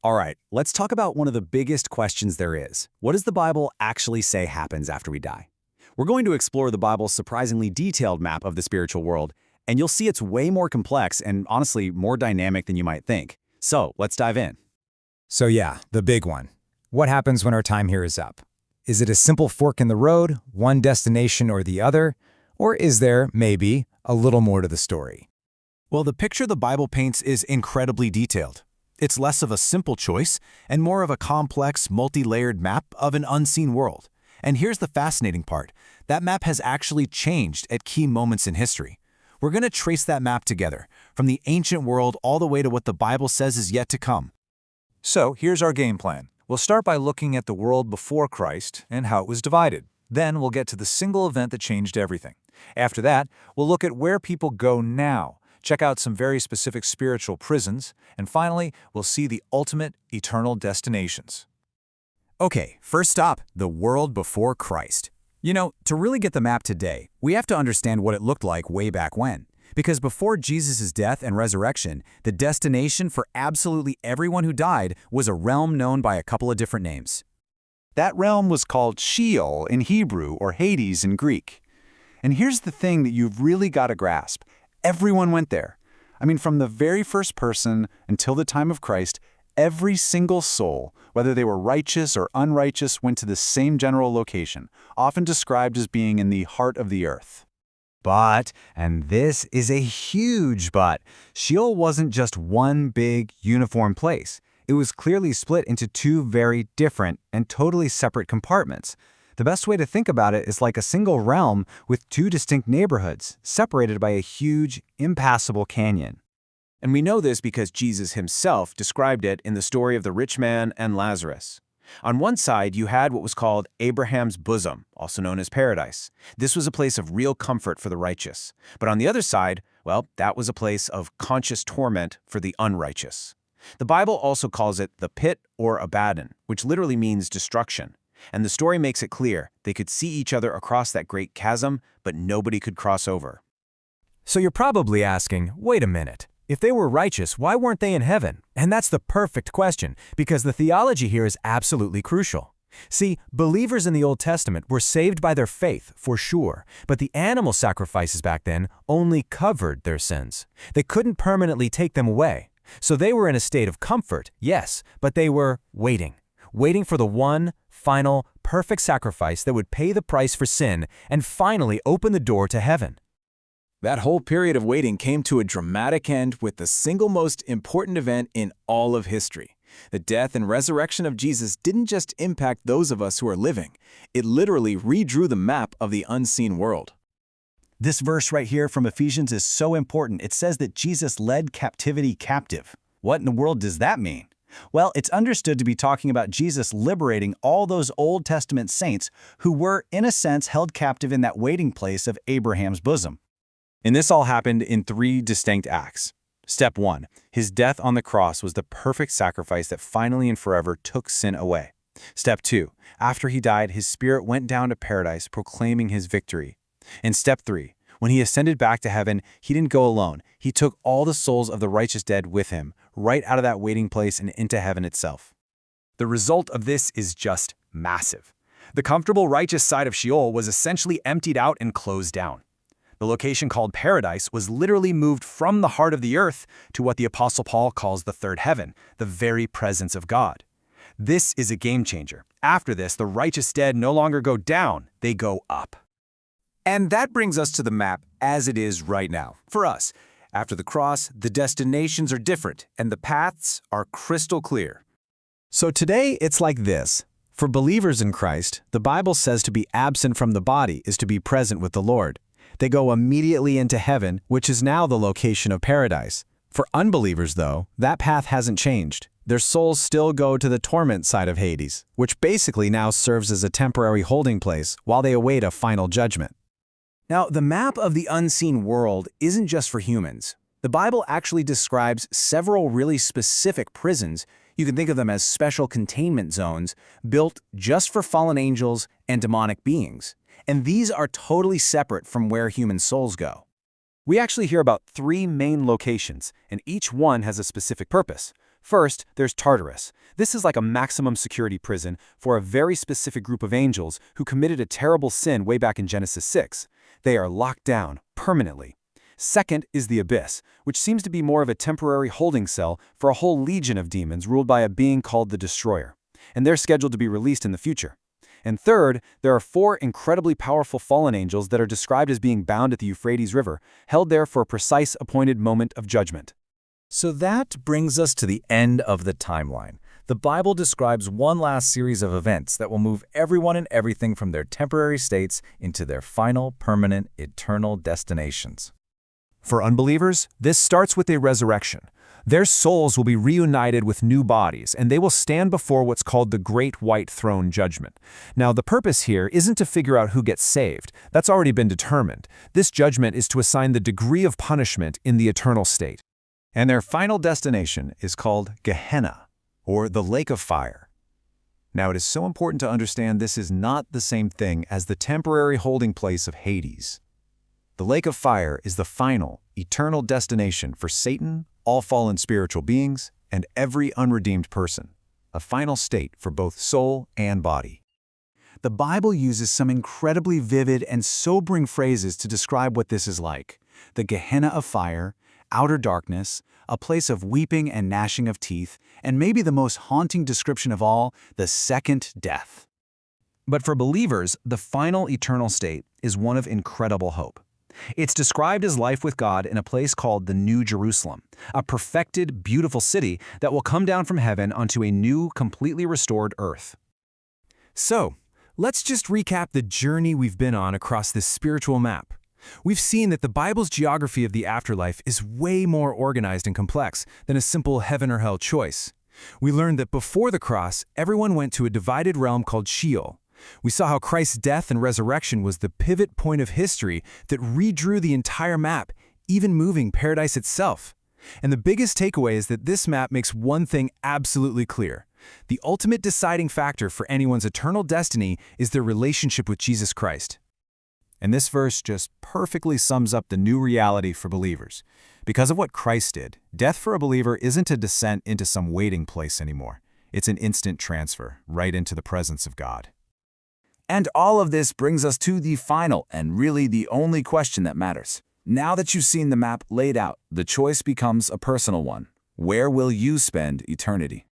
All right, let's talk about one of the biggest questions there is. What does the Bible actually say happens after we die? We're going to explore the Bible's surprisingly detailed map of the spiritual world, and you'll see it's way more complex and honestly more dynamic than you might think. So let's dive in. So yeah, the big one. What happens when our time here is up? Is it a simple fork in the road, one destination or the other? Or is there, maybe, a little more to the story? Well, the picture the Bible paints is incredibly detailed. It's less of a simple choice and more of a complex, multi-layered map of an unseen world. And here's the fascinating part. That map has actually changed at key moments in history. We're going to trace that map together, from the ancient world all the way to what the Bible says is yet to come. So here's our game plan. We'll start by looking at the world before Christ and how it was divided. Then we'll get to the single event that changed everything. After that, we'll look at where people go now, check out some very specific spiritual prisons, and finally, we'll see the ultimate eternal destinations. Okay, first stop, the world before Christ. You know, to really get the map today, we have to understand what it looked like way back when. Because before Jesus' death and resurrection, the destination for absolutely everyone who died was a realm known by a couple of different names. That realm was called Sheol in Hebrew or Hades in Greek. And here's the thing that you've really got to grasp. Everyone went there. I mean, from the very first person until the time of Christ, every single soul, whether they were righteous or unrighteous, went to the same general location, often described as being in the heart of the earth. But, and this is a huge but, Sheol wasn't just one big, uniform place. It was clearly split into two very different and totally separate compartments. The best way to think about it is like a single realm with two distinct neighborhoods, separated by a huge, impassable canyon. And we know this because Jesus himself described it in the story of the rich man and Lazarus. On one side, you had what was called Abraham's bosom, also known as paradise. This was a place of real comfort for the righteous. But on the other side, well, that was a place of conscious torment for the unrighteous. The Bible also calls it the pit or Abaddon, which literally means destruction. And the story makes it clear they could see each other across that great chasm, but nobody could cross over. So you're probably asking, wait a minute. If they were righteous, why weren't they in heaven? And that's the perfect question, because the theology here is absolutely crucial. See, believers in the Old Testament were saved by their faith, for sure, but the animal sacrifices back then only covered their sins. They couldn't permanently take them away. So they were in a state of comfort, yes, but they were waiting for the one, final, perfect sacrifice that would pay the price for sin and finally open the door to heaven. That whole period of waiting came to a dramatic end with the single most important event in all of history. The death and resurrection of Jesus didn't just impact those of us who are living. It literally redrew the map of the unseen world. This verse right here from Ephesians is so important. It says that Jesus led captivity captive. What in the world does that mean? Well, it's understood to be talking about Jesus liberating all those Old Testament saints who were, in a sense, held captive in that waiting place of Abraham's bosom. And this all happened in three distinct acts. Step 1. His death on the cross was the perfect sacrifice that finally and forever took sin away. Step 2. After he died, his spirit went down to paradise, proclaiming his victory. And step 3. When he ascended back to heaven, he didn't go alone. He took all the souls of the righteous dead with him, right out of that waiting place and into heaven itself. The result of this is just massive. The comfortable righteous side of Sheol was essentially emptied out and closed down. The location called paradise was literally moved from the heart of the earth to what the Apostle Paul calls the third heaven, the very presence of God. This is a game changer. After this, the righteous dead no longer go down, they go up. And that brings us to the map as it is right now. For us, after the cross, the destinations are different and the paths are crystal clear. So today, it's like this. For believers in Christ, the Bible says to be absent from the body is to be present with the Lord. They go immediately into heaven, which is now the location of paradise. For unbelievers, though, that path hasn't changed. Their souls still go to the torment side of Hades, which basically now serves as a temporary holding place while they await a final judgment. Now, the map of the unseen world isn't just for humans. The Bible actually describes several really specific prisons. You can think of them as special containment zones built just for fallen angels and demonic beings. And these are totally separate from where human souls go. We actually hear about 3 main locations, and each one has a specific purpose. First, there's Tartarus. This is like a maximum security prison for a very specific group of angels who committed a terrible sin way back in Genesis 6. They are locked down permanently. Second is the Abyss, which seems to be more of a temporary holding cell for a whole legion of demons ruled by a being called the Destroyer, and they're scheduled to be released in the future. And third, there are 4 incredibly powerful fallen angels that are described as being bound at the Euphrates River, held there for a precise appointed moment of judgment. So that brings us to the end of the timeline. The Bible describes one last series of events that will move everyone and everything from their temporary states into their final, permanent, eternal destinations. For unbelievers, this starts with a resurrection. Their souls will be reunited with new bodies, and they will stand before what's called the Great White Throne Judgment. Now, the purpose here isn't to figure out who gets saved. That's already been determined. This judgment is to assign the degree of punishment in the eternal state. And their final destination is called Gehenna, or the lake of fire. Now, it is so important to understand this is not the same thing as the temporary holding place of Hades. The lake of fire is the final, eternal destination for Satan, all fallen spiritual beings, and every unredeemed person, a final state for both soul and body. The Bible uses some incredibly vivid and sobering phrases to describe what this is like. The Gehenna of fire, outer darkness, a place of weeping and gnashing of teeth, and maybe the most haunting description of all, the second death. But for believers, the final eternal state is one of incredible hope. It's described as life with God in a place called the New Jerusalem, a perfected, beautiful city that will come down from heaven onto a new, completely restored earth. So, let's just recap the journey we've been on across this spiritual map. We've seen that the Bible's geography of the afterlife is way more organized and complex than a simple heaven or hell choice. We learned that before the cross, everyone went to a divided realm called Sheol. We saw how Christ's death and resurrection was the pivot point of history that redrew the entire map, even moving paradise itself. And the biggest takeaway is that this map makes one thing absolutely clear. The ultimate deciding factor for anyone's eternal destiny is their relationship with Jesus Christ. And this verse just perfectly sums up the new reality for believers. Because of what Christ did, death for a believer isn't a descent into some waiting place anymore. It's an instant transfer right into the presence of God. And all of this brings us to the final and really the only question that matters. Now that you've seen the map laid out, the choice becomes a personal one. Where will you spend eternity?